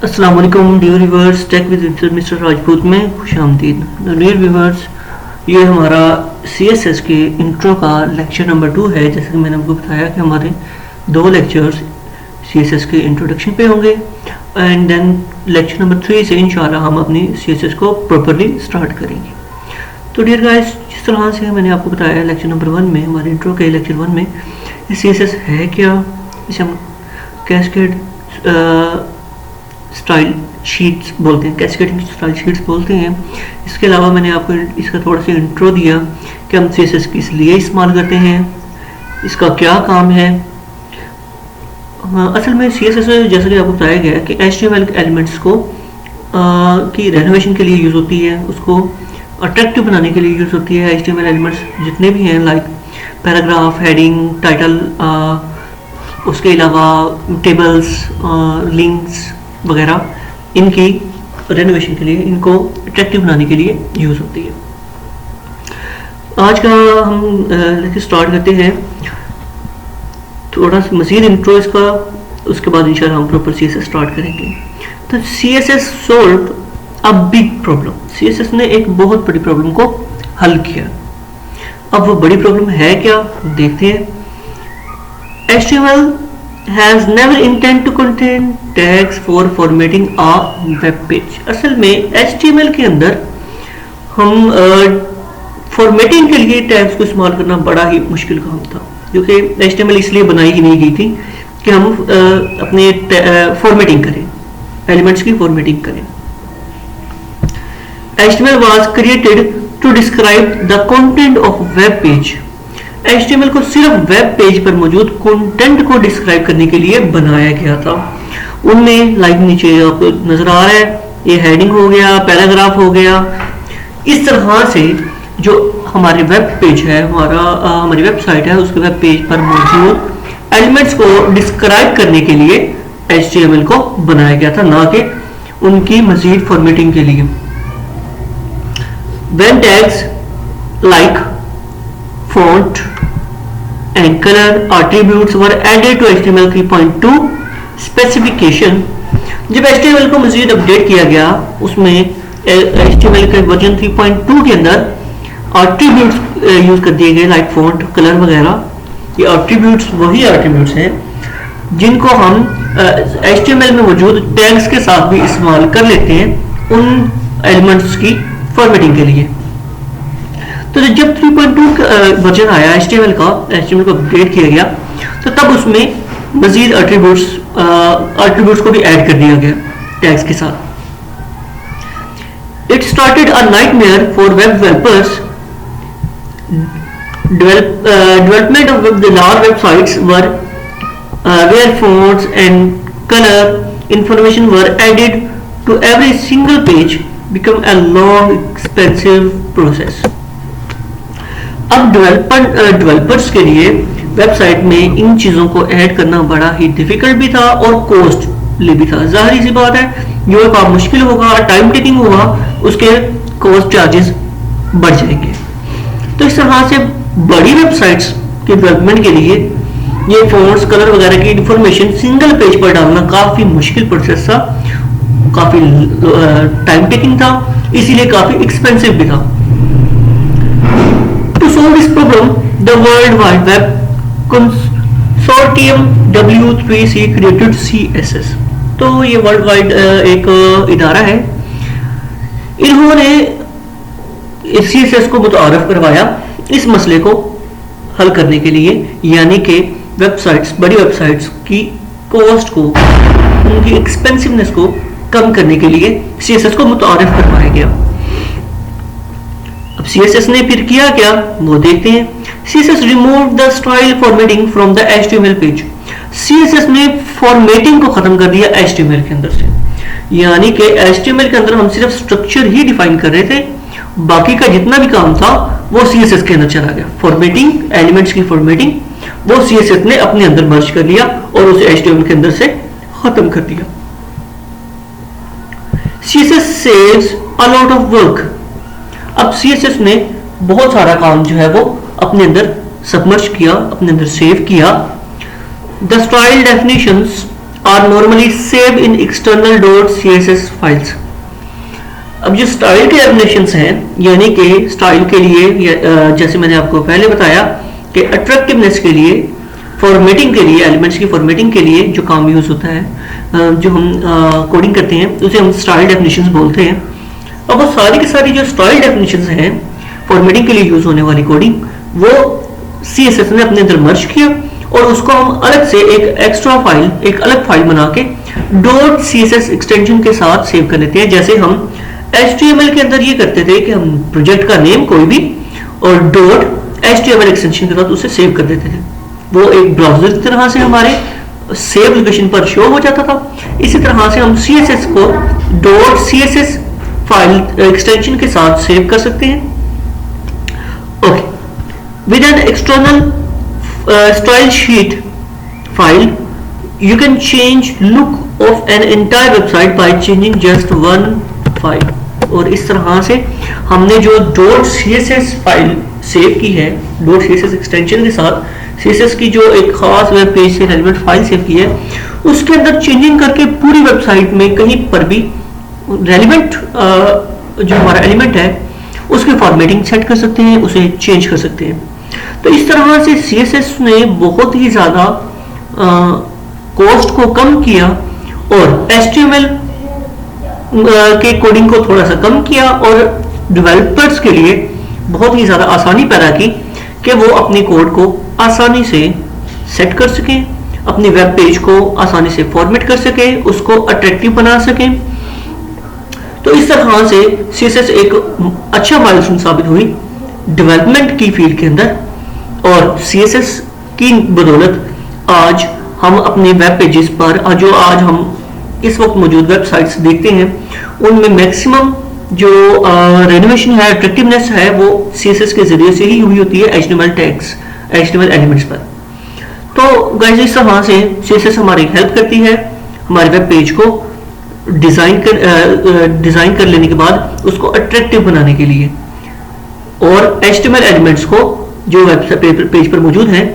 अस्सलाम वालेकुम dear viewers, tech with mister Rajput में खुशामदीद। डियर व्यूअर्स, ये हमारा CSS के इंट्रो का लेक्चर नंबर 2 है। जैसे कि मैंने आपको बताया कि हमारे 2 लेक्चर्स CSS के इंट्रोडक्शन पे होंगे एंड देन लेक्चर नंबर 3 से इंशाल्लाह हम अपनी CSS को प्रॉपरली स्टार्ट करेंगे। तो डियर गाइस, जिस तरह से मैंने आपको बताया लेक्चर नंबर 1 में, हमारे इंट्रो के लेक्चर 1 में, CSS है क्या, इसे हम कैस्केड स्टाइल शीट्स बोलते हैं, कैस्केडिंग स्टाइल शीट्स बोलते हैं। इसके अलावा मैंने आपको इसका थोड़ा सा इंट्रो दिया कि हम CSS किस लिए इस्तेमाल करते हैं, इसका क्या काम है। असल में CSS जैसा कि आपको बताया गया है कि HTML एलिमेंट्स को की रेनोवेशन के लिए यूज़ होती है, उसको अट्रैक्टिव बनाने के लिए यूज़ होती है। HTML एलिमेंट्स जितने भी हैं, लाइक पैराग्राफ, हेडिंग, टाइटल, उसके अलावा टेबल्स, लिंक्स वगैरह, इनकी रेनोवेशन के लिए, इनको अट्रैक्टिव बनाने के लिए यूज़ होती है। आज का हम स्टार्ट करते हैं, थोड़ा सा मज़ीद इंट्रो इसका, उसके बाद इंशाल्लाह हम प्रॉपर CSS स्टार्ट करेंगे। तो CSS solve a big problem, CSS ने एक बहुत बड़ी प्रॉब्लम को हल किया। अब वो बड़ी प्रॉब्लम है क्या, देखते हैं। HTML has never intended to contain tags for formatting a web page। असल में HTML के अंदर हम फॉर्मेटिंग के लिए टैग्स को इस्तेमाल करना बड़ा ही मुश्किल काम था, क्योंकि HTML इसलिए बनाई ही नहीं गई थी कि हम अपने फॉर्मेटिंग करें, एलिमेंट्स की फॉर्मेटिंग करें। HTML was created to describe the content of web page। HTML को सिर्फ वेब पेज पर मौजूद कंटेंट को डिस्क्राइब करने के लिए बनाया गया था। उनमें लाइक नीचे आपको नजर आ रहा है, ये हेडिंग हो गया, पैराग्राफ हो गया। इस तरह से जो हमारे वेब पेज है, हमारी वेबसाइट है, उसके वेब पेज पर मौजूद एलिमेंट्स को डिस्क्राइब करने के लिए HTML को बनाया गया था, ना कि उनकी मजीद फॉर्मेटिंग के लिए। When tags like font and color attributes were added to HTML 3.2 specification। जब HTML को मजीद अपडेट किया गया, उसमें HTML के वर्जन 3.2 के अंदर एट्रीब्यूट्स यूज कर दिए गए, लाइक फॉन्ट, कलर वगैरह। ये एट्रीब्यूट्स वही एट्रीब्यूट्स हैं जिनको हम HTML में मौजूद टैग्स के साथ भी इस्तेमाल कर लेते हैं उन एलिमेंट्स की फॉर्मेटिंग के लिए। तो जब 3.2 वर्जन आया HTML को अपडेट किया गया, तो तब उसमें मजीद एट्रीब्यूट्स को भी ऐड कर दिया गया टैग्स के साथ। It started a nightmare for web developers. Development of large websites where fonts and color information were added to every single page become a long expensive process। अब डेवलपर्स के लिए वेबसाइट में इन चीज़ों को ऐड करना बड़ा ही डिफिकल्ट भी था और कॉस्टली भी था। जाहिर सी बात है, जो काम मुश्किल होगा, टाइम टेकिंग होगा, उसके कॉस्ट चार्जेस बढ़ जाएंगे। तो इस तरह से बड़ी वेबसाइट्स के डेवलपमेंट के लिए ये फॉन्ट्स, कलर वगैरह की इंफॉर्मेशन सिंगल पेज पर डालना काफ़ी मुश्किल प्रोसेस था, काफ़ी टाइम टेकिंग था, इसीलिए काफ़ी एक्सपेंसिव भी था। To solve this problem, the World Wide Web Consortium W3C created CSS। तो ये वर्ल्ड वाइड एक इदारा है, इन्होंने CSS को मुतारफ करवाया इस मसले को हल करने के लिए, यानी कि वेबसाइट्स, बड़ी वेबसाइट्स की कॉस्ट को, उनकी एक्सपेंसिवनेस को कम करने के लिए CSS को मुतारफ करवाया गया। अब CSS ने फिर किया क्या, वो देखते हैं। CSS removed the style formatting from the HTML page। CSS ने फॉर्मेटिंग को खत्म कर दिया HTML के अंदर से, यानी कि HTML के अंदर हम सिर्फ स्ट्रक्चर ही डिफाइन कर रहे थे, बाकी का जितना भी काम था वो CSS के अंदर चला गया। फॉर्मेटिंग, एलिमेंट्स की फॉर्मेटिंग, वो CSS ने अपने अंदर मर्ज कर लिया और उसे HTML के अंदर से खत्म कर दिया। CSS saves a lot of work। अब CSS ने बहुत सारा काम जो है वो अपने अंदर सबमर्ज किया, अपने अंदर सेव किया। The style definitions are normally saved in external .css files. अब जो स्टाइल के एनिमेशंस हैं, यानी कि स्टाइल के लिए जैसे मैंने आपको पहले बताया कि अट्रैक्टिवनेस के लिए, फॉर्मेटिंग के लिए, एलिमेंट्स की फॉर्मेटिंग के लिए जो काम यूज होता है, जो हम कोडिंग करते हैं उसे हम स्टाइल डेफिनेशंस बोलते हैं। अब वो सारी की सारी जो स्टाइल डेफिनेशंस हैं फॉर्मेटिंग के लिए यूज होने वाली कोडिंग, वो CSS ने अपने अंदर मर्ज किया और उसको हम अलग से एक एक्स्ट्रा फाइल, एक अलग फाइल बना के .css एक्सटेंशन के साथ सेव कर लेते हैं। जैसे हम HTML के अंदर ये करते थे कि हम प्रोजेक्ट का नेम कोई भी और .html एक्सटेंशन के साथ उसे सेव कर देते थे, वो एक ब्राउजर की तरह से हमारे सेव लोकेशन पर शो हो जाता था। इसी तरह से हम CSS को .css फाइल एक्सटेंशन के साथ सेव कर सकते हैं। Okay, with an external style sheet file you can change look of an entire website by changing just one file। और इस तरह से हमने जो .css फाइल सेव की है, .css एक्सटेंशन के साथ CSS की जो एक खास वेब पेज से रेलेवेंट फाइल सेव की है, उसके अंदर चेंजिंग करके पूरी वेबसाइट में कहीं पर भी रेलेवेंट जो हमारा एलिमेंट है उसकी फॉर्मेटिंग सेट कर सकते हैं, उसे चेंज कर सकते हैं। तो इस तरह से CSS ने बहुत ही ज़्यादा कॉस्ट को कम किया और HTML के कोडिंग को थोड़ा सा कम किया और डेवलपर्स के लिए बहुत ही ज़्यादा आसानी पैदा की कि वो अपनी कोड को आसानी से सेट कर सकें, अपनी वेब पेज को आसानी से फॉर्मेट कर सकें, उसको अट्रैक्टिव बना सकें। तो इस तरह से CSS एक अच्छा माइलस्टोन साबित हुई डेवलपमेंट की फील्ड के अंदर, और CSS की बदौलत आज हम अपने वेब पेजेस पर जो आज हम इस वक्त मौजूद वेबसाइट्स देखते हैं उनमें मैक्सिमम जो रेनोवेशन है, अट्रैक्टिवनेस है, वो CSS के जरिए से ही हुई होती है HTML टैग्स, HTML एलिमेंट्स पर। तो गाइस इस तरह से CSS हमारी हेल्प करती है हमारे वेब पेज को डिज़ाइन कर लेने के बाद उसको अट्रैक्टिव बनाने के लिए, और HTML एलिमेंट्स को जो वेब पेज पर मौजूद हैं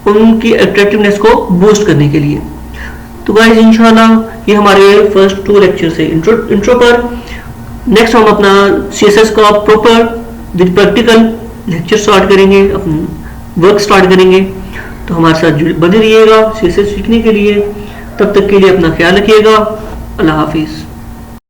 उनकी अट्रैक्टिवनेस को बूस्ट करने के लिए। तो गाइस इंशाल्लाह ये हमारे फर्स्ट 2 लेक्चर से इंट्रो पर। नेक्स्ट हम अपना CSS का proper with practical lecture start करेंगे, अपना वर्क स्टार्ट करेंगे। तो हमारे साथ बने रहिएगा CSS सीखने के लिए। तब तक के लिए अपना ख्याल रखिएगा। अल्लाह हाफिज़।